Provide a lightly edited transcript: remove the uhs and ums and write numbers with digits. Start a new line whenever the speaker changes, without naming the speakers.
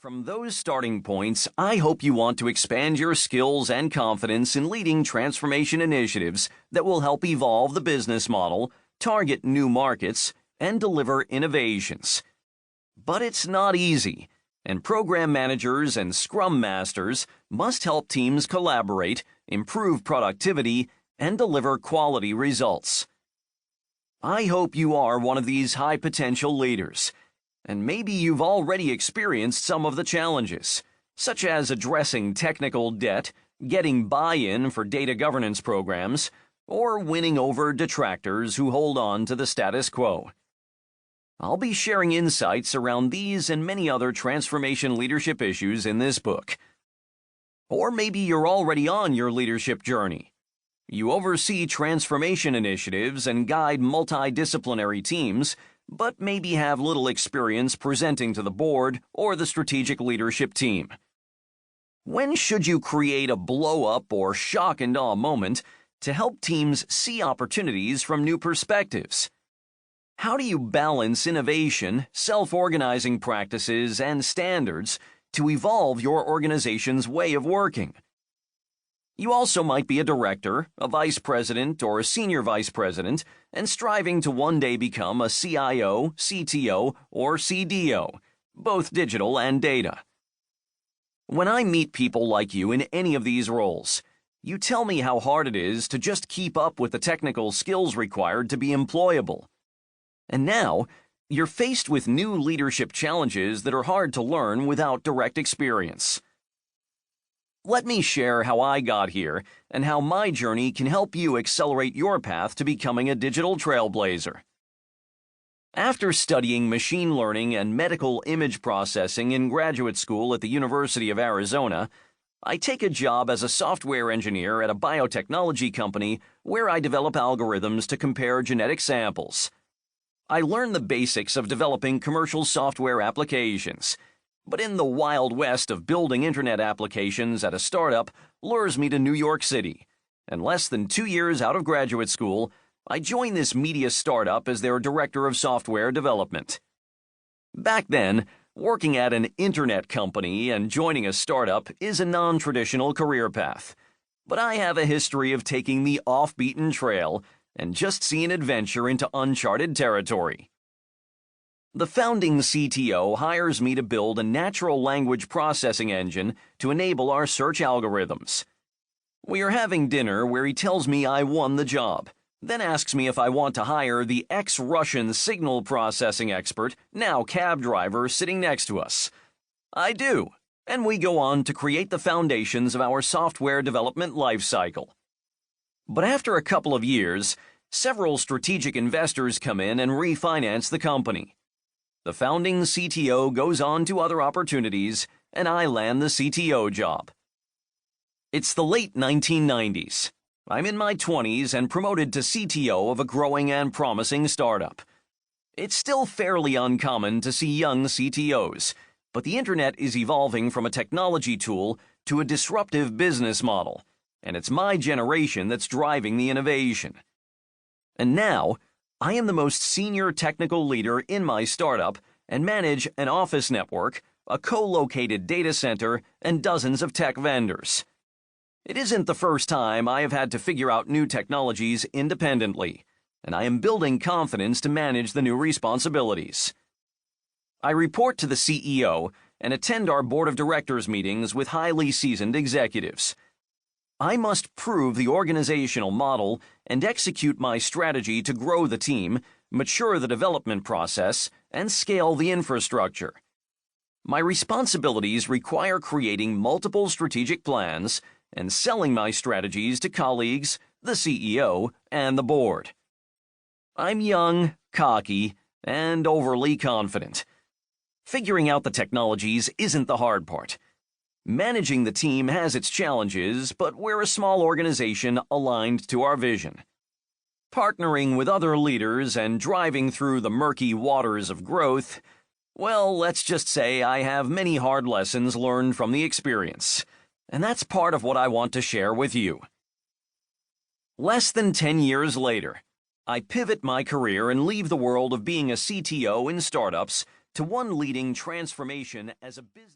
From those starting points, I hope you want to expand your skills and confidence in leading transformation initiatives that will help evolve the business model, target new markets, and deliver innovations. But it's not easy, and program managers and scrum masters must help teams collaborate, improve productivity, and deliver quality results. I hope you are one of these high-potential leaders. And maybe you've already experienced some of the challenges, such as addressing technical debt, getting buy-in for data governance programs, or winning over detractors who hold on to the status quo. I'll be sharing insights around these and many other transformation leadership issues in this book. Or maybe you're already on your leadership journey. You oversee transformation initiatives and guide multidisciplinary teams, but maybe have little experience presenting to the board or the strategic leadership team. When should you create a blow-up or shock-and-awe moment to help teams see opportunities from new perspectives? How do you balance innovation, self-organizing practices, and standards to evolve your organization's way of working? You also might be a director, a vice president, or a senior vice president, and striving to one day become a CIO, CTO, or CDO, both digital and data. When I meet people like you in any of these roles, you tell me how hard it is to just keep up with the technical skills required to be employable. And now, you're faced with new leadership challenges that are hard to learn without direct experience. Let me share how I got here and how my journey can help you accelerate your path to becoming a digital trailblazer. After studying machine learning and medical image processing in graduate school at the University of Arizona, I take a job as a software engineer at a biotechnology company where I develop algorithms to compare genetic samples. I learn the basics of developing commercial software applications. But in the wild west of building internet applications at a startup lures me to New York City, and less than 2 years out of graduate school, I joined this media startup as their director of software development. Back then, working at an internet company and joining a startup is a non-traditional career path, but I have a history of taking the off-beaten trail and just seeing adventure into uncharted territory. The founding CTO hires me to build a natural language processing engine to enable our search algorithms. We are having dinner where he tells me I won the job, then asks me if I want to hire the ex-Russian signal processing expert, now cab driver, sitting next to us. I do, and we go on to create the foundations of our software development lifecycle. But after a couple of years, several strategic investors come in and refinance the company. The founding CTO goes on to other opportunities, and I land the CTO job. It's the late 1990s. I'm in my 20s and promoted to CTO of a growing and promising startup. It's still fairly uncommon to see young CTOs, but the internet is evolving from a technology tool to a disruptive business model, and it's my generation that's driving the innovation. And now, I am the most senior technical leader in my startup and manage an office network, a co-located data center, and dozens of tech vendors. It isn't the first time I have had to figure out new technologies independently, and I am building confidence to manage the new responsibilities. I report to the CEO and attend our board of directors meetings with highly seasoned executives. I must prove the organizational model and execute my strategy to grow the team, mature the development process, and scale the infrastructure. My responsibilities require creating multiple strategic plans and selling my strategies to colleagues, the CEO, and the board. I'm young, cocky, and overly confident. Figuring out the technologies isn't the hard part. Managing the team has its challenges, but we're a small organization aligned to our vision. Partnering with other leaders and driving through the murky waters of growth, well, let's just say I have many hard lessons learned from the experience, and that's part of what I want to share with you. Less than 10 years later, I pivot my career and leave the world of being a CTO in startups to one leading transformation as a business.